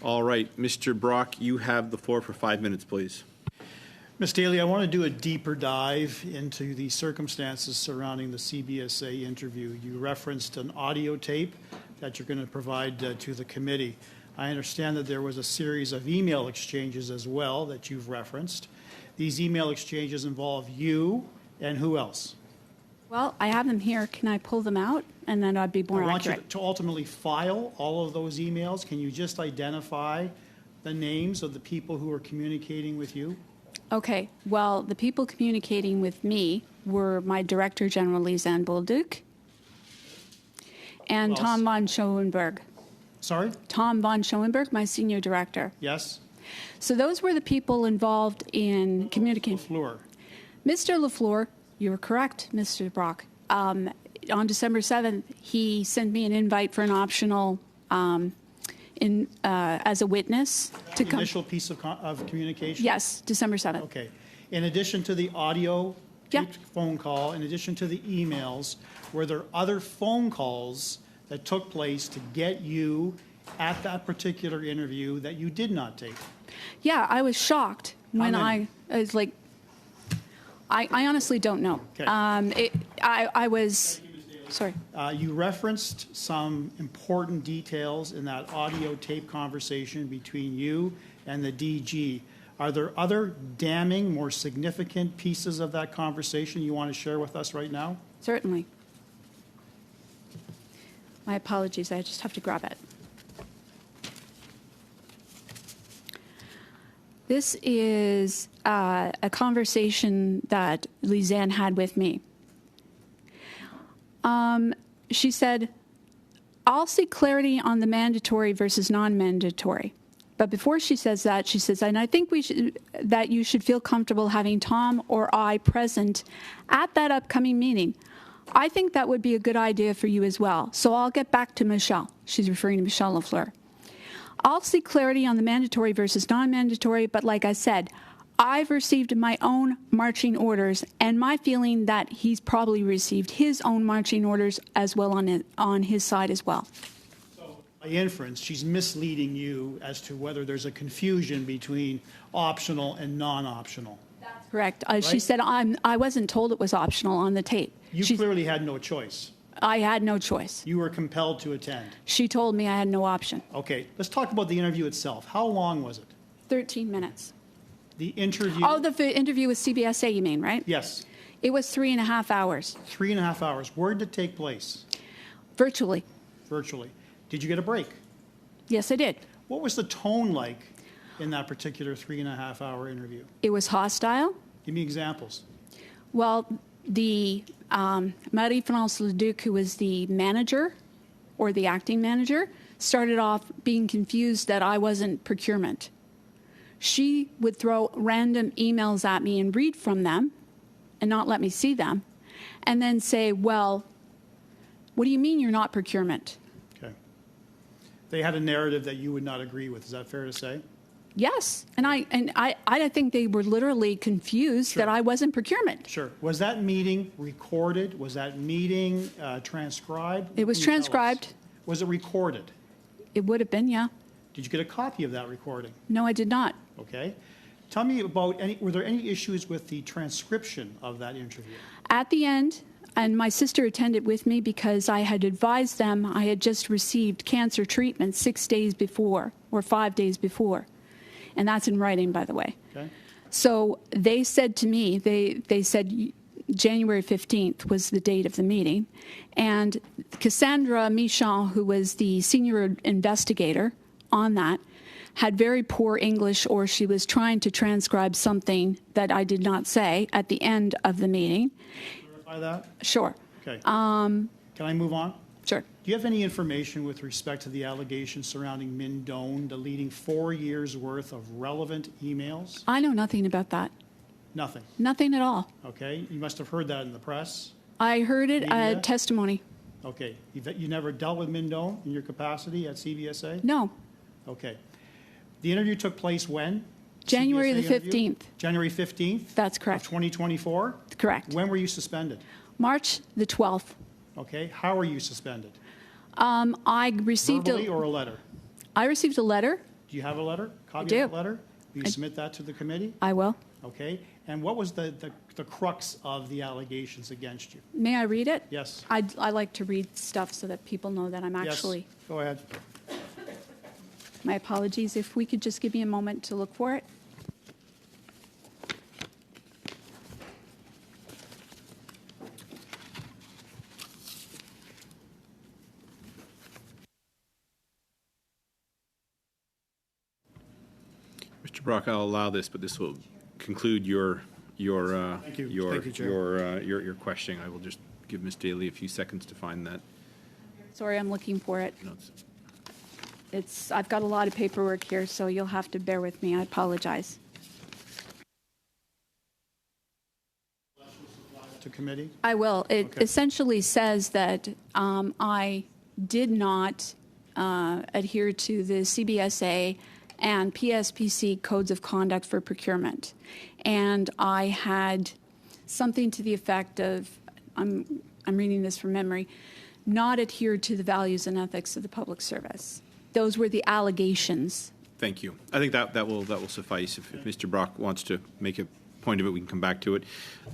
All right, Mr. Brock, you have the floor for 5 minutes, please. Ms. Daly, I want to do a deeper dive into the circumstances surrounding the CBSA interview. You referenced an audio tape that you're going to provide to the committee. I understand that there was a series of email exchanges as well that you've referenced. These email exchanges involve you and who else? Well, I have them here. Can I pull them out? And then I'd be more accurate. I want you to ultimately file all of those emails. Can you just identify the names of the people who are communicating with you? Okay. Well, the people communicating with me were my Director General, Lisanne Bolduc, and Tom von Schoenberg. Sorry? Tom von Schoenberg, my Senior Director. Yes? So those were the people involved in communicating. LaFleur. Mr. LaFleur, you're correct, Mr. Brock. On December 7th, he sent me an invite for an optional as a witness to come. Initial piece of communication? Yes, December 7th. Okay. In addition to the audio Yeah. phone call, in addition to the emails, were there other phone calls that took place to get you at that particular interview that you did not take? Yeah, I was shocked when many? I was like, I honestly don't know. Okay. I was, sorry. You referenced some important details in that audio tape conversation between you and the DG. Are there other damning, more significant pieces of that conversation you want to share with us right now? Certainly. My apologies, I just have to grab it. This is a conversation that Lisanne had with me. She said, I'll seek clarity on the mandatory versus non-mandatory. But before she says that, she says, and I think that you should feel comfortable having Tom or I present at that upcoming meeting. I think that would be a good idea for you as well. So I'll get back to Michelle. She's referring to Michelle LaFleur. I'll seek clarity on the mandatory versus non-mandatory, but like I said, I've received my own marching orders, and my feeling that he's probably received his own marching orders as well on his side as well. So, by inference, she's misleading you as to whether there's a confusion between optional and non-optional. That's correct. Right? She said I wasn't told it was optional on the tape. You clearly had no choice. I had no choice. You were compelled to attend. She told me I had no option. Okay, let's talk about the interview itself. How long was it? 13 minutes. The interview? Oh, the interview with CBSA, you mean, right? Yes. It was 3.5 hours. 3.5 hours. Where did it take place? Virtually. Virtually. Did you get a break? Yes, I did. What was the tone like in that particular 3.5 hour interview? It was hostile. Give me examples. Well, the Marie-France Leduc, who was the manager or the acting manager, started off being confused that I wasn't procurement. She would throw random emails at me and read from them and not let me see them, and then say, well, what do you mean you're not procurement? Okay. They had a narrative that you would not agree with. Is that fair to say? Yes, and I think they were literally confused that I wasn't procurement. Sure. Was that meeting recorded? Was that meeting transcribed? It was transcribed. Was it recorded? It would have been, yeah. Did you get a copy of that recording? No, I did not. Okay. Tell me about were there any issues with the transcription of that interview? At the end, and my sister attended with me because I had advised them I had just received cancer treatment 6 days before or 5 days before. And that's in writing, by the way. Okay. So they said to me, they said January 15th was the date of the meeting. And Cassandra Michon, who was the senior investigator on that, had very poor English, or she was trying to transcribe something that I did not say at the end of the meeting. Verify that? Sure. Okay. Can I move on? Sure. Do you have any information with respect to the allegations surrounding Minh Dong deleting 4 years' worth of relevant emails? I know nothing about that. Nothing. Nothing at all. Okay. You must have heard that in the press. I heard it Media? at testimony. Okay. You never dealt with Minh Dong in your capacity at CBSA? No. Okay. The interview took place when? January the CBSA interview? 15th. January 15th? That's Of correct. 2024? Correct. When were you suspended? March the 12th. Okay. How are you suspended? I received Verbally or a letter? I received a letter. Did Do you have a letter? Copy do. of the letter? Will you submit that to the committee? I will. Okay. And what was the crux of the allegations against you? May I read it? Yes. I like to read stuff so that people know that I'm actually. Yes. Go ahead. My apologies. If we could just give me a moment to look for it. Mr. Brock, I'll allow this, but this will conclude your Thank you. Thank you, Chair. your questioning. I will just give Ms. Daly a few seconds to find that. Sorry, I'm looking for it. Notes. I've got a lot of paperwork here, so you'll have to bear with me. I apologize. To committee? I will. It Okay. essentially says that I did not adhere to the CBSA and PSPC codes of conduct for procurement. And I had something to the effect of, I'm reading this from memory, not adhered to the values and ethics of the public service. Those were the allegations. Thank you. I think that will suffice. If Mr. Brock wants to make a point of it, we can come back to it.